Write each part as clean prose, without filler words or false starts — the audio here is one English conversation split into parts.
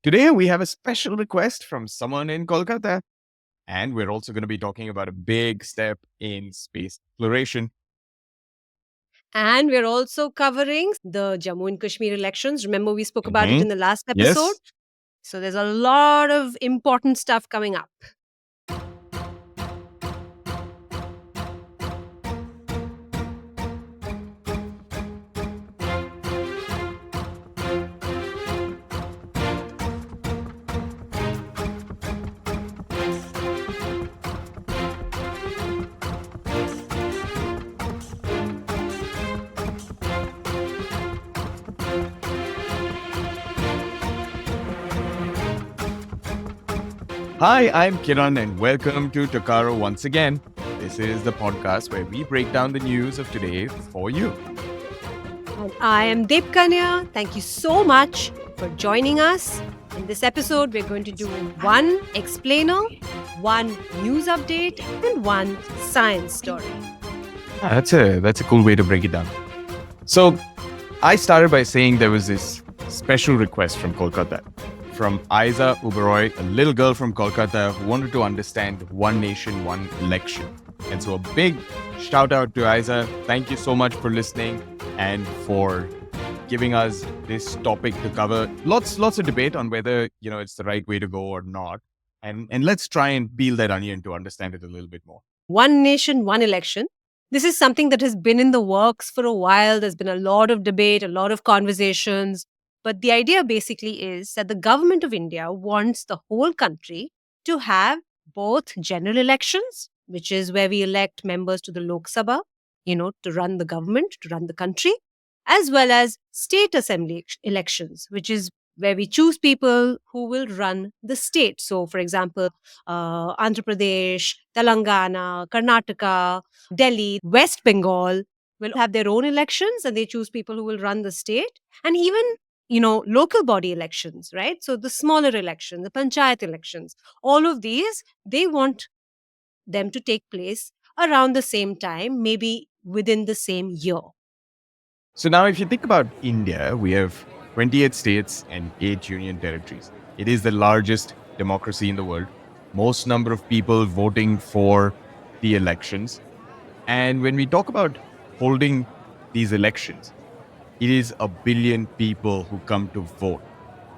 Today, we have a special request from someone in Kolkata, and we're also going to be talking about a big step in space exploration. And we're also covering the Jammu and Kashmir elections. Remember, we spoke about it hmm in the last episode. Yes. So there's a lot of important stuff coming up. Hi, I'm Kiran, and welcome to Takaro once again. This is the podcast where we break down the news of today for you. And I am Deepkanya. Thank you so much for joining us. In this episode, we're going to do one explainer, one news update, and one science story. That's a cool way to break it down. So, I started by saying there was this special request from Kolkata, from Aiza Uberoi, a little girl from Kolkata who wanted to understand one nation, one election. And so a big shout out to Aiza. Thank you so much for listening and for giving us this topic to cover. Lots of debate on whether, it's the right way to go or not. And let's try and peel that onion to understand it a little bit more. One nation, one election. This is something that has been in the works for a while. There's been a lot of debate, a lot of conversations. But the idea basically is that the government of India wants the whole country to have both general elections, which is where we elect members to the Lok Sabha, to run the government, to run the country, as well as state assembly elections, which is where we choose people who will run the state. So, for example, Andhra Pradesh, Telangana, Karnataka, Delhi, West Bengal will have their own elections and they choose people who will run the state. And even local body elections, right? So the smaller elections, the panchayat elections, all of these, they want them to take place around the same time, maybe within the same year. So now, if you think about India, we have 28 states and 8 union territories. It is the largest democracy in the world, most number of people voting for the elections. And when we talk about holding these elections, it is a billion people who come to vote,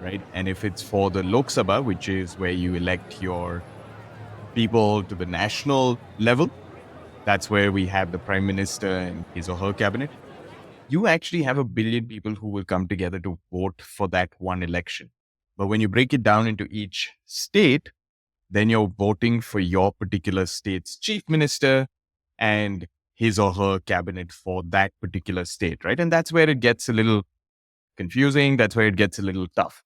right? And if it's for the Lok Sabha, which is where you elect your people to the national level, that's where we have the prime minister and his or her cabinet. You actually have a billion people who will come together to vote for that one election. But when you break it down into each state, then you're voting for your particular state's chief minister and his or her cabinet for that particular state, right? And that's where it gets a little confusing. That's where it gets a little tough.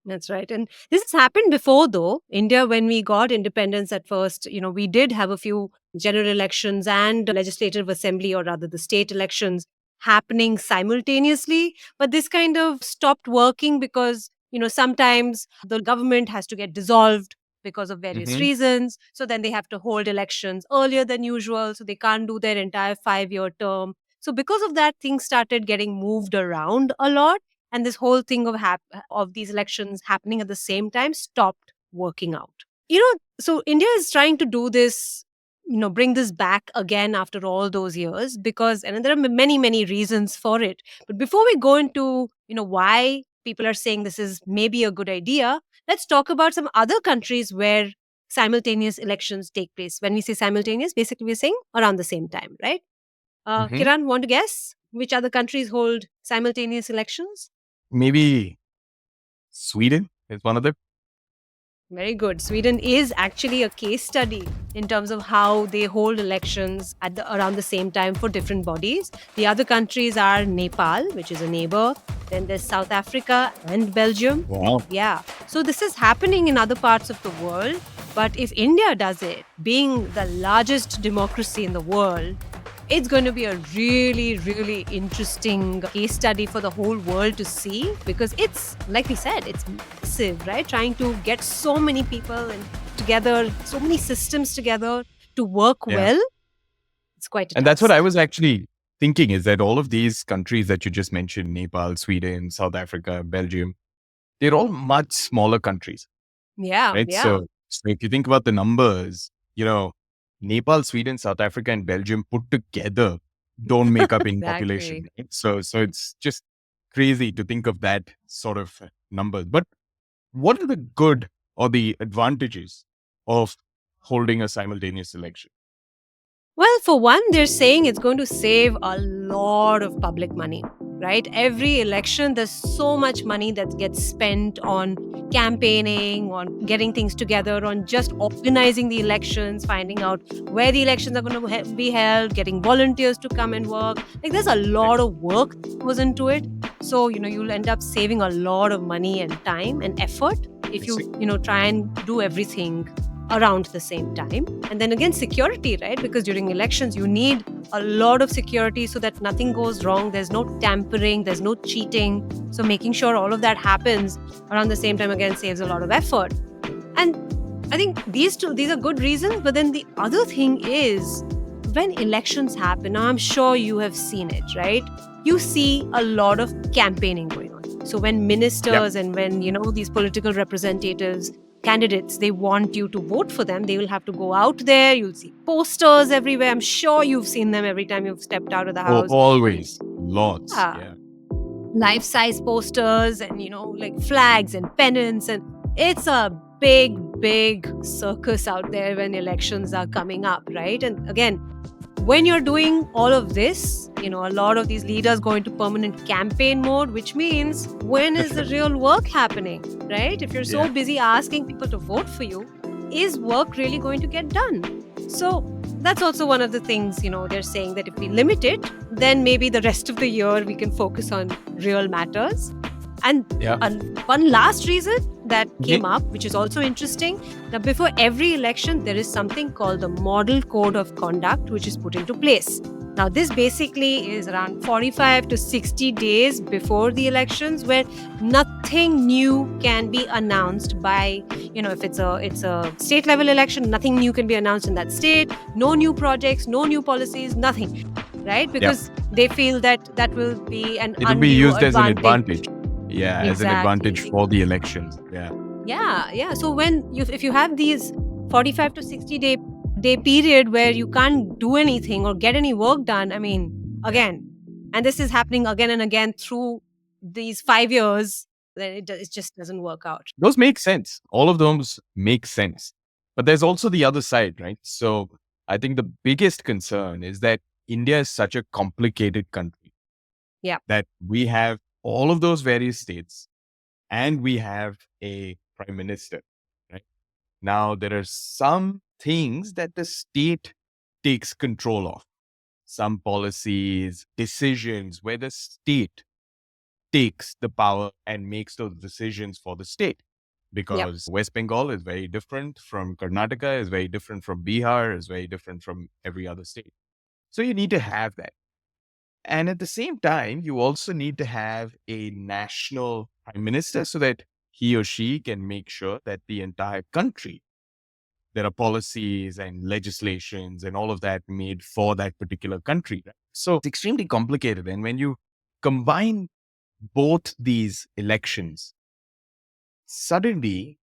That's right. And this has happened before, though. India, when we got independence at first, we did have a few general elections and legislative assembly, or rather the state elections happening simultaneously. But this kind of stopped working because, sometimes the government has to get dissolved because of various hmm reasons. So then they have to hold elections earlier than usual. So they can't do their entire 5-year term. So because of that, things started getting moved around a lot, and this whole thing of these elections happening at the same time stopped working out. So India is trying to do this, bring this back again after all those years, because and there are many reasons for it. But before we go into why people are saying this is maybe a good idea, let's talk about some other countries where simultaneous elections take place. When we say simultaneous, basically we're saying around the same time, right? hmm Kiran, want to guess which other countries hold simultaneous elections? Maybe Sweden is one of them. Very good. Sweden is actually a case study in terms of how they hold elections at around the same time for different bodies. The other countries are Nepal, which is a neighbor. Then there's South Africa and Belgium. Wow. Yeah. So this is happening in other parts of the world. But if India does it, being the largest democracy in the world, it's going to be a really interesting case study for the whole world to see, because it's, like we said, it's massive, right? Trying to get so many people and together, so many systems together to work Yeah. well. It's quite a And that's what task. I was actually thinking, is that all of these countries that you just mentioned, Nepal, Sweden, South Africa, Belgium, they're all much smaller countries, Yeah, right? yeah. So if you think about the numbers, Nepal, Sweden, South Africa, and Belgium put together don't make up in population, Exactly. right? So it's just crazy to think of that sort of numbers. But what are the good or the advantages of holding a simultaneous election? Well, for one, they're saying it's going to save a lot of public money, right? Every election, there's so much money that gets spent on campaigning, on getting things together, on just organizing the elections, finding out where the elections are going to be held, getting volunteers to come and work. Like, there's a Right. lot of work that goes into it. So, you'll end up saving a lot of money and time and effort I if see. you try and do everything around the same time. And then again, security, right? Because during elections, you need a lot of security so that nothing goes wrong. There's no tampering, there's no cheating. So making sure all of that happens around the same time again saves a lot of effort. And I think these are good reasons. But then the other thing is when elections happen, now I'm sure you have seen it, right? You see a lot of campaigning going on. So when Yep. ministers and when, these political representatives, candidates, they want you to vote for them, they will have to go out there. You'll see posters everywhere. I'm sure you've seen them every time you've stepped out of the Oh, house. always. Lots. Yeah, Yeah. life-size posters and like flags and pennants, and it's a big circus out there when elections are coming up, right? And again, when you're doing all of this, a lot of these leaders go into permanent campaign mode, which means when is the real work happening, right? If you're so Yeah. busy asking people to vote for you, is work really going to get done? So that's also one of the things, they're saying that if we limit it, then maybe the rest of the year we can focus on real matters. And Yeah. one last reason that came Mhm. up, which is also interesting, that before every election, there is something called the Model Code of Conduct, which is put into place. Now, this basically is around 45 to 60 days before the elections, where nothing new can be announced by, if it's a state level election, nothing new can be announced in that state, no new projects, no new policies, nothing, right? Yep. Because they feel that that will be an It'll be undue used as an advantage. advantage. Yeah, as an advantage Exactly. for the elections. Yeah. Yeah, yeah. So if you have these 45 to 60 day period where you can't do anything or get any work done, I mean, again, and this is happening again and again through these 5 years, then it just doesn't work out. Those make sense. All of those make sense. But there's also the other side, right? So I think the biggest concern is that India is such a complicated country Yeah. that we have all of those various states and we have a prime minister, right? Now, there are some things that the state takes control of, some policies, decisions where the state takes the power and makes those decisions for the state. Yep. Because West Bengal is very different from Karnataka, is very different from Bihar, is very different from every other state. So you need to have that. And at the same time, you also need to have a national prime minister so that he or she can make sure that the entire country, there are policies and legislations and all of that made for that particular country. Right? So it's extremely complicated. And when you combine both these elections, suddenly,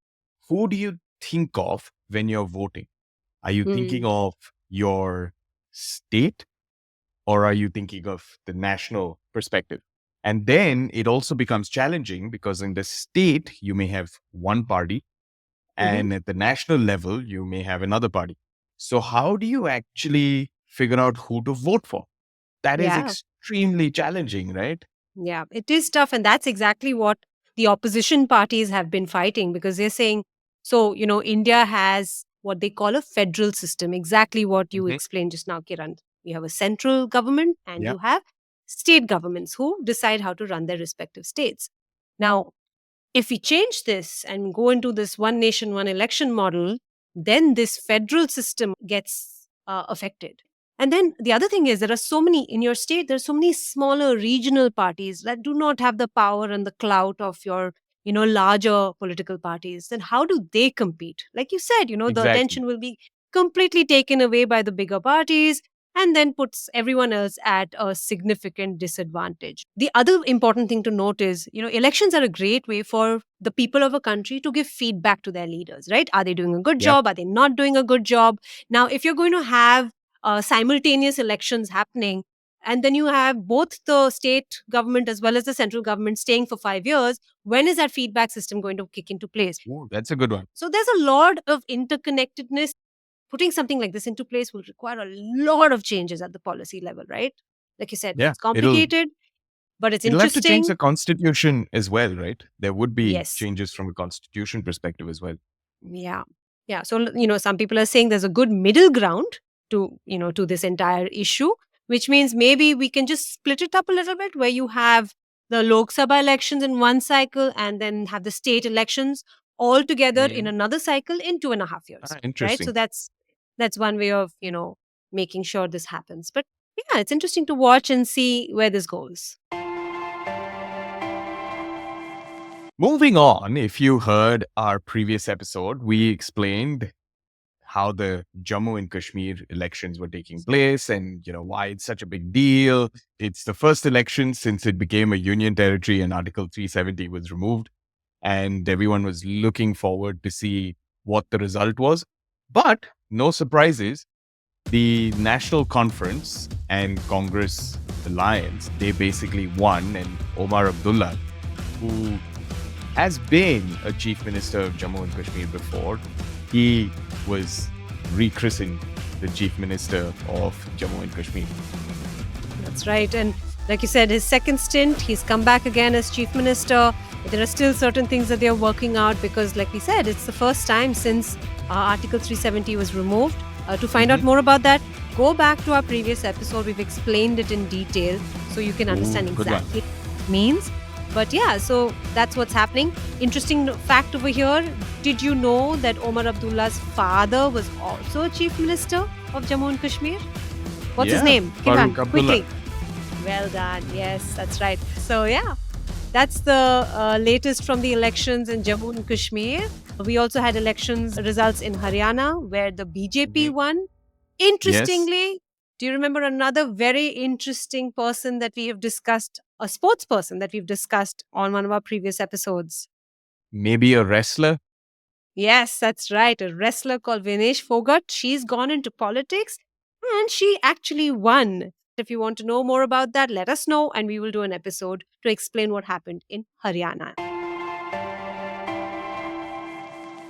who do you think of when you're voting? Are you thinking Mm. of your state or are you thinking of the national perspective? And then it also becomes challenging because in the state, you may have one party, Hmm. and at the national level, you may have another party. So, how do you actually figure out who to vote for? That is Yeah. extremely challenging, right? Yeah, it is tough. And that's exactly what the opposition parties have been fighting, because they're saying, so, India has what they call a federal system, exactly what you Mhm. explained just now, Kiran. You have a central government and Yeah. you have state governments who decide how to run their respective states. Now, if we change this and go into this one nation, one election model, then this federal system gets affected. And then the other thing is, there are so many in your state, there's so many smaller regional parties that do not have the power and the clout of your, larger political parties. Then how do they compete? Like you said, the Exactly. attention will be completely taken away by the bigger parties. and then puts everyone else at a significant disadvantage. The other important thing to note is, elections are a great way for the people of a country to give feedback to their leaders, right? Are they doing a good Yep. job? Are they not doing a good job? Now, if you're going to have simultaneous elections happening, and then you have both the state government as well as the central government staying for 5 years, when is that feedback system going to kick into place? Ooh, that's a good one. So there's a lot of interconnectedness. Putting something like this into place will require a lot of changes at the policy level, right? Like you said, Yeah. it's It'll complicated, but it's it'll have to change interesting. the constitution as well, right? There would be Yes. changes from a constitution perspective as well. Yeah. Yeah. So, some people are saying there's a good middle ground to this entire issue, which means maybe we can just split it up a little bit where you have the Lok Sabha elections in one cycle and then have the state elections all together in Mm. another cycle in 2.5 years, right? So Interesting. that's one way of, making sure this happens. But yeah, it's interesting to watch and see where this goes. Moving on, if you heard our previous episode, we explained how the Jammu and Kashmir elections were taking place and why it's such a big deal. It's the first election since it became a union territory and Article 370 was removed, and everyone was looking forward to see what the result was. But no surprises, the National Conference and Congress Alliance, they basically won, and Omar Abdullah, who has been a chief minister of Jammu and Kashmir before, he was rechristened the chief minister of Jammu and Kashmir. That's right. And like you said, his second stint, he's come back again as chief minister. But there are still certain things that they're working out because, like we said, it's the first time since Article 370 was removed. To find out more about that, go back to our previous episode. We've explained it in detail so you can understand Ooh, good one. exactly what it means. But yeah, so that's what's happening. Interesting fact over here. Did you know that Omar Abdullah's father was also a chief minister of Jammu and Kashmir? What's his Yeah, name? Farooq Kimran, Abdullah. quickly. Well done. Yes, that's right. So yeah, that's the latest from the elections in Jammu and Kashmir. We also had elections results in Haryana where the BJP Mhm. won. Yes, Interestingly, do you remember another very interesting person that we have discussed, a sports person that we've discussed on one of our previous episodes? maybe a wrestler. Yes, that's right. A wrestler called Vinesh Fogart. She's gone into politics and she actually won. If you want to know more about that, let us know and we will do an episode to explain what happened in Haryana.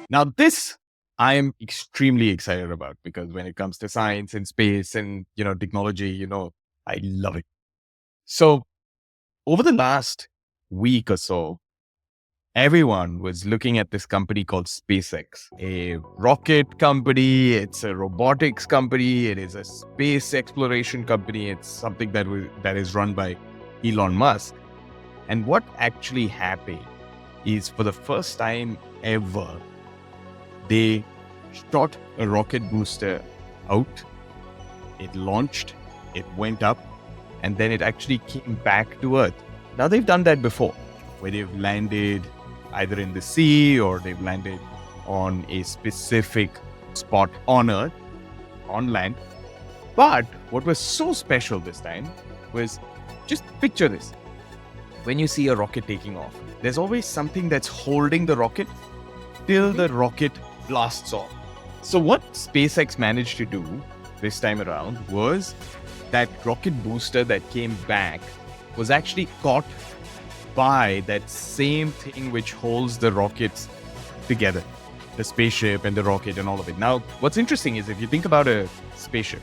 Now, this I am extremely excited about because when it comes to science and space and technology, I love it. So over the last week or so, everyone was looking at this company called SpaceX, a rocket company. It's a robotics company. It is a space exploration company. It's something that is run by Elon Musk. And what actually happened is, for the first time ever, they shot a rocket booster out. It launched, it went up, and then it actually came back to Earth. Now, they've done that before, where they've landed either in the sea or they've landed on a specific spot on Earth, on land. But what was so special this time was, just picture this. When you see a rocket taking off, there's always something that's holding the rocket till the rocket blasts off. So what SpaceX managed to do this time around was that rocket booster that came back was actually caught by that same thing which holds the rockets together, the spaceship and the rocket and all of it. Now, what's interesting is, if you think about a spaceship,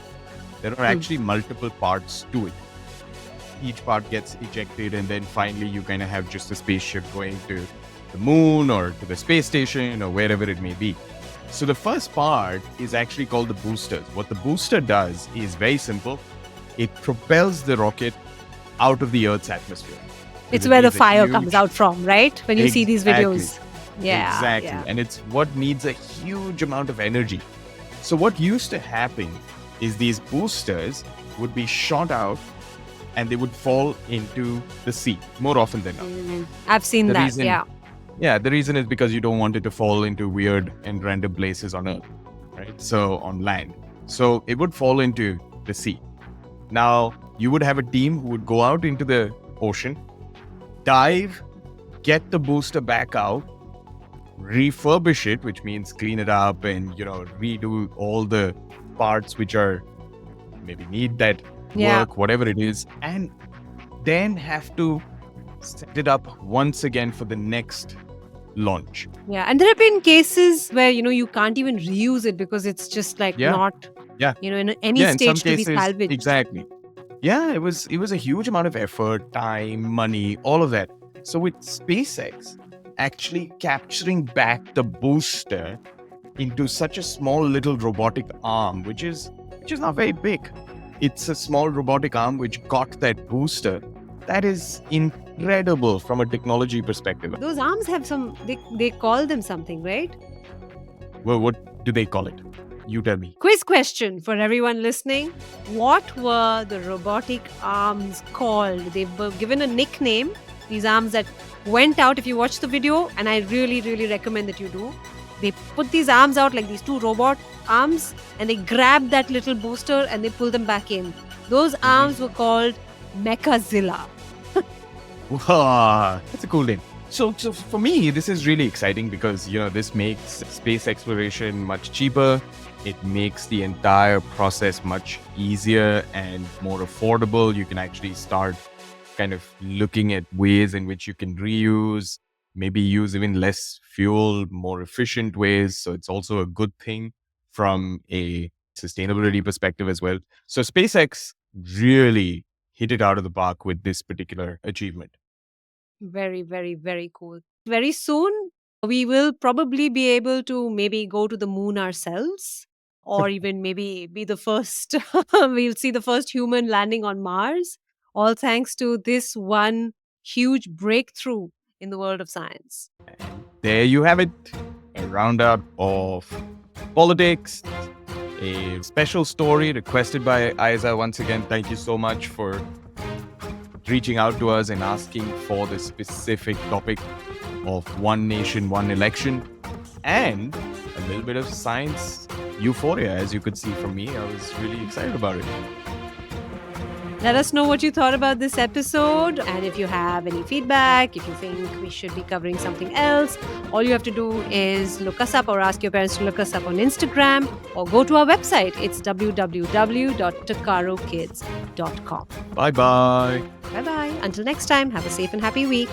there are actually multiple parts to it. Each part gets ejected, and then finally you kind of have just a spaceship going to the moon or to the space station or wherever it may be. So the first part is actually called the boosters. What the booster does is very simple. It propels the rocket out of the Earth's atmosphere. It's It where the needs a fire huge- comes out from, right? When you see these Exactly. videos. Yeah. Exactly. Yeah. And it's what needs a huge amount of energy. So what used to happen is these boosters would be shot out and they would fall into the sea more often than not. I've seen The that. reason- Yeah. Yeah, the reason is because you don't want it to fall into weird and random places on Earth, right? So on land. So it would fall into the sea. Now, you would have a team who would go out into the ocean, dive, get the booster back out, refurbish it, which means clean it up and, redo all the parts which are maybe need that Yeah. work, whatever it is, and then have to set it up once again for the next launch. Yeah. And there have been cases where, you can't even reuse it because it's just like Yeah. not, Yeah. in any Yeah, in some stage to be cases, salvaged. exactly. Yeah, it was a huge amount of effort, time, money, all of that. So with SpaceX actually capturing back the booster into such a small little robotic arm, which is not very big. It's a small robotic arm which got that booster. That is incredible from a technology perspective. Those arms have they call them something, right? Well, what do they call it? You tell me. Quiz question for everyone listening. What were the robotic arms called? They were given a nickname, these arms that went out. If you watch the video, and I really, really recommend that you do, they put these arms out like these two robot arms and they grab that little booster and they pull them back in. Those arms were called Mechazilla. Wow, that's a cool name. So for me, this is really exciting because, this makes space exploration much cheaper. It makes the entire process much easier and more affordable. You can actually start kind of looking at ways in which you can reuse, maybe use even less fuel, more efficient ways. So it's also a good thing from a sustainability perspective as well. So SpaceX really hit it out of the park with this particular achievement. Very, very, very cool. Very soon, we will probably be able to maybe go to the moon ourselves, or even maybe be the first, we'll see the first human landing on Mars, all thanks to this one huge breakthrough in the world of science. There you have it, a roundup of politics, a special story requested by Aiza. Once again, thank you so much for reaching out to us and asking for the specific topic of one nation, one election, and a little bit of science euphoria. As you could see from me, I was really excited about it. Let us know what you thought about this episode. And if you have any feedback, if you think we should be covering something else, all you have to do is look us up or ask your parents to look us up on Instagram or go to our website. It's www.takarokids.com. Bye bye. Bye bye. Until next time, have a safe and happy week.